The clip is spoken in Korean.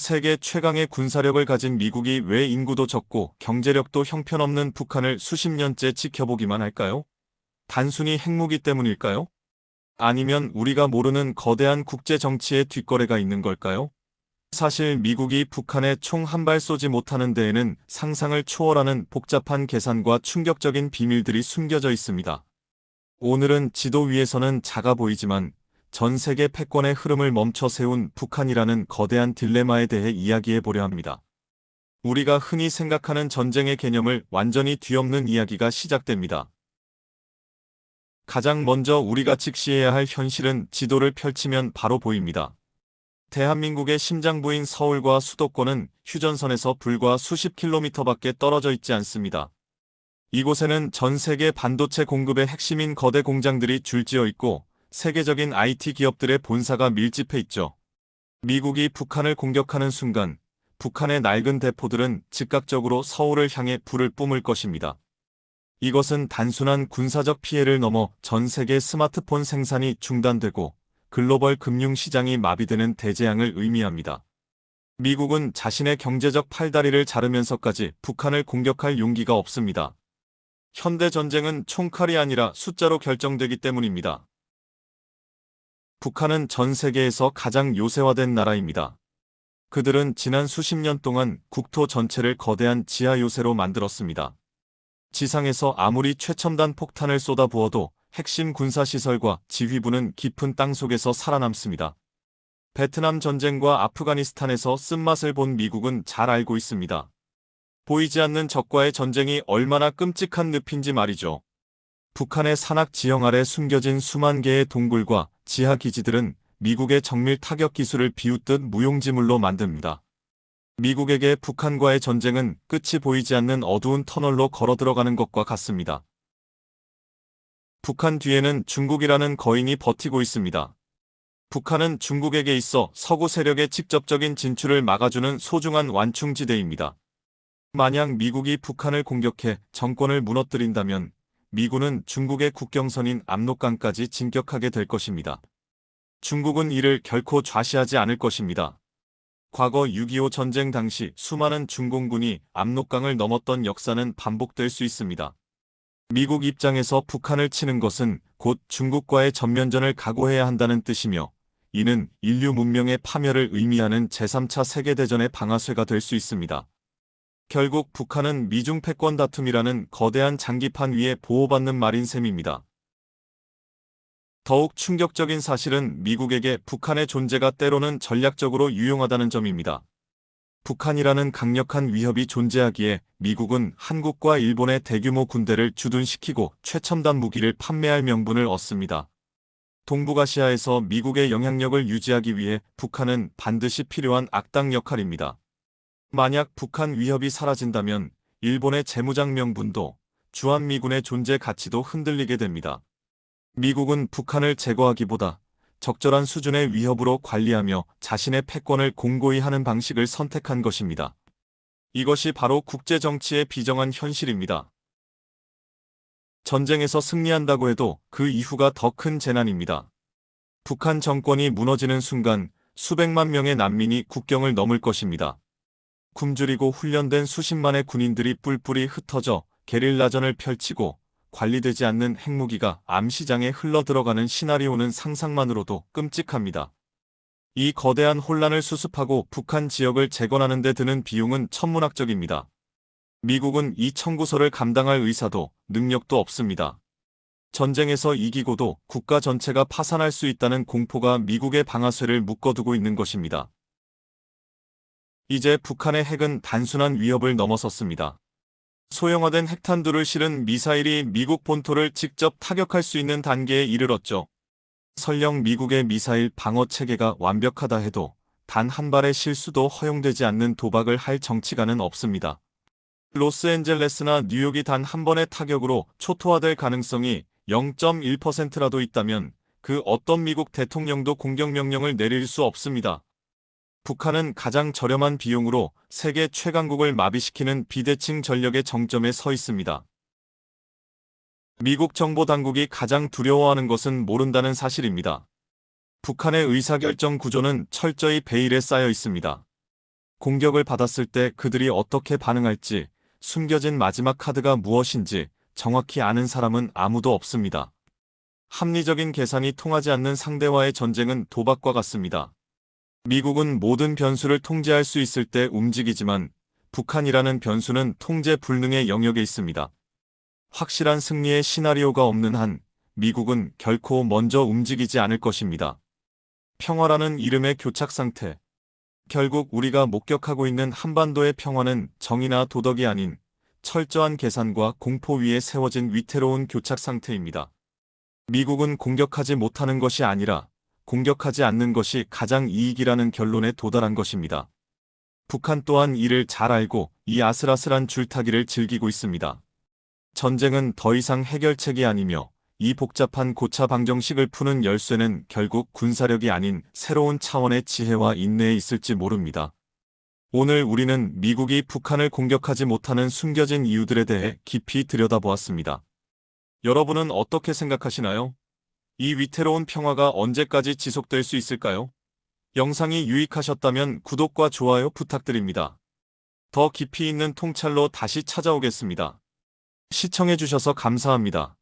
세계 최강의 군사력을 가진 미국이 왜 인구도 적고 경제력도 형편없는 북한을 수십 년째 지켜보기만 할까요? 단순히 핵무기 때문일까요? 아니면 우리가 모르는 거대한 국제 정치의 뒷거래가 있는 걸까요? 사실 미국이 북한에 총 한 발 쏘지 못하는 데에는 상상을 초월하는 복잡한 계산과 충격적인 비밀들이 숨겨져 있습니다. 오늘은 지도 위에서는 작아 보이지만 전 세계 패권의 흐름을 멈춰 세운 북한이라는 거대한 딜레마에 대해 이야기해 보려 합니다. 우리가 흔히 생각하는 전쟁의 개념을 완전히 뒤엎는 이야기가 시작됩니다. 가장 먼저 우리가 직시해야 할 현실은 지도를 펼치면 바로 보입니다. 대한민국의 심장부인 서울과 수도권은 휴전선에서 불과 수십 킬로미터밖에 떨어져 있지 않습니다. 이곳에는 전 세계 반도체 공급의 핵심인 거대 공장들이 줄지어 있고 세계적인 IT 기업들의 본사가 밀집해 있죠. 미국이 북한을 공격하는 순간 북한의 낡은 대포들은 즉각적으로 서울을 향해 불을 뿜을 것입니다. 이것은 단순한 군사적 피해를 넘어 전 세계 스마트폰 생산이 중단되고 글로벌 금융시장이 마비되는 대재앙을 의미합니다. 미국은 자신의 경제적 팔다리를 자르면서까지 북한을 공격할 용기가 없습니다. 현대 전쟁은 총칼이 아니라 숫자로 결정되기 때문입니다. 북한은 전 세계에서 가장 요새화된 나라입니다. 그들은 지난 수십 년 동안 국토 전체를 거대한 지하 요새로 만들었습니다. 지상에서 아무리 최첨단 폭탄을 쏟아부어도 핵심 군사시설과 지휘부는 깊은 땅속에서 살아남습니다. 베트남 전쟁과 아프가니스탄에서 쓴맛을 본 미국은 잘 알고 있습니다. 보이지 않는 적과의 전쟁이 얼마나 끔찍한 늪인지 말이죠. 북한의 산악 지형 아래 숨겨진 수만 개의 동굴과 지하 기지들은 미국의 정밀 타격 기술을 비웃듯 무용지물로 만듭니다. 미국에게 북한과의 전쟁은 끝이 보이지 않는 어두운 터널로 걸어 들어가는 것과 같습니다. 북한 뒤에는 중국이라는 거인이 버티고 있습니다. 북한은 중국에게 있어 서구 세력의 직접적인 진출을 막아주는 소중한 완충지대입니다. 만약 미국이 북한을 공격해 정권을 무너뜨린다면 미군은 중국의 국경선인 압록강까지 진격하게 될 것입니다. 중국은 이를 결코 좌시하지 않을 것입니다. 과거 6.25 전쟁 당시 수많은 중공군이 압록강을 넘었던 역사는 반복될 수 있습니다. 미국 입장에서 북한을 치는 것은 곧 중국과의 전면전을 각오해야 한다는 뜻이며 이는 인류 문명의 파멸을 의미하는 제3차 세계대전의 방아쇠가 될 수 있습니다. 결국 북한은 미중 패권 다툼이라는 거대한 장기판 위에 보호받는 말인 셈입니다. 더욱 충격적인 사실은 미국에게 북한의 존재가 때로는 전략적으로 유용하다는 점입니다. 북한이라는 강력한 위협이 존재하기에 미국은 한국과 일본의 대규모 군대를 주둔시키고 최첨단 무기를 판매할 명분을 얻습니다. 동북아시아에서 미국의 영향력을 유지하기 위해 북한은 반드시 필요한 악당 역할입니다. 만약 북한 위협이 사라진다면 일본의 재무장 명분도 주한미군의 존재 가치도 흔들리게 됩니다. 미국은 북한을 제거하기보다 적절한 수준의 위협으로 관리하며 자신의 패권을 공고히 하는 방식을 선택한 것입니다. 이것이 바로 국제정치의 비정한 현실입니다. 전쟁에서 승리한다고 해도 그 이후가 더 큰 재난입니다. 북한 정권이 무너지는 순간 수백만 명의 난민이 국경을 넘을 것입니다. 굶주리고 훈련된 수십만의 군인들이 뿔뿔이 흩어져 게릴라전을 펼치고 관리되지 않는 핵무기가 암시장에 흘러들어가는 시나리오는 상상만으로도 끔찍합니다. 이 거대한 혼란을 수습하고 북한 지역을 재건하는 데 드는 비용은 천문학적입니다. 미국은 이 청구서를 감당할 의사도 능력도 없습니다. 전쟁에서 이기고도 국가 전체가 파산할 수 있다는 공포가 미국의 방아쇠를 묶어두고 있는 것입니다. 이제 북한의 핵은 단순한 위협을 넘어섰습니다. 소형화된 핵탄두를 실은 미사일이 미국 본토를 직접 타격할 수 있는 단계에 이르렀죠. 설령 미국의 미사일 방어 체계가 완벽하다 해도 단 한 발의 실수도 허용되지 않는 도박을 할 정치가는 없습니다. 로스앤젤레스나 뉴욕이 단 한 번의 타격으로 초토화될 가능성이 0.1%라도 있다면 그 어떤 미국 대통령도 공격명령을 내릴 수 없습니다. 북한은 가장 저렴한 비용으로 세계 최강국을 마비시키는 비대칭 전력의 정점에 서 있습니다. 미국 정보당국이 가장 두려워하는 것은 모른다는 사실입니다. 북한의 의사결정 구조는 철저히 베일에 쌓여 있습니다. 공격을 받았을 때 그들이 어떻게 반응할지, 숨겨진 마지막 카드가 무엇인지 정확히 아는 사람은 아무도 없습니다. 합리적인 계산이 통하지 않는 상대와의 전쟁은 도박과 같습니다. 미국은 모든 변수를 통제할 수 있을 때 움직이지만 북한이라는 변수는 통제 불능의 영역에 있습니다. 확실한 승리의 시나리오가 없는 한 미국은 결코 먼저 움직이지 않을 것입니다. 평화라는 이름의 교착 상태. 결국 우리가 목격하고 있는 한반도의 평화는 정의나 도덕이 아닌 철저한 계산과 공포 위에 세워진 위태로운 교착 상태입니다. 미국은 공격하지 못하는 것이 아니라 공격하지 않는 것이 가장 이익이라는 결론에 도달한 것입니다. 북한 또한 이를 잘 알고 이 아슬아슬한 줄타기를 즐기고 있습니다. 전쟁은 더 이상 해결책이 아니며 이 복잡한 고차 방정식을 푸는 열쇠는 결국 군사력이 아닌 새로운 차원의 지혜와 인내에 있을지 모릅니다. 오늘 우리는 미국이 북한을 공격하지 못하는 숨겨진 이유들에 대해 깊이 들여다보았습니다. 여러분은 어떻게 생각하시나요? 이 위태로운 평화가 언제까지 지속될 수 있을까요? 영상이 유익하셨다면 구독과 좋아요 부탁드립니다. 더 깊이 있는 통찰로 다시 찾아오겠습니다. 시청해주셔서 감사합니다.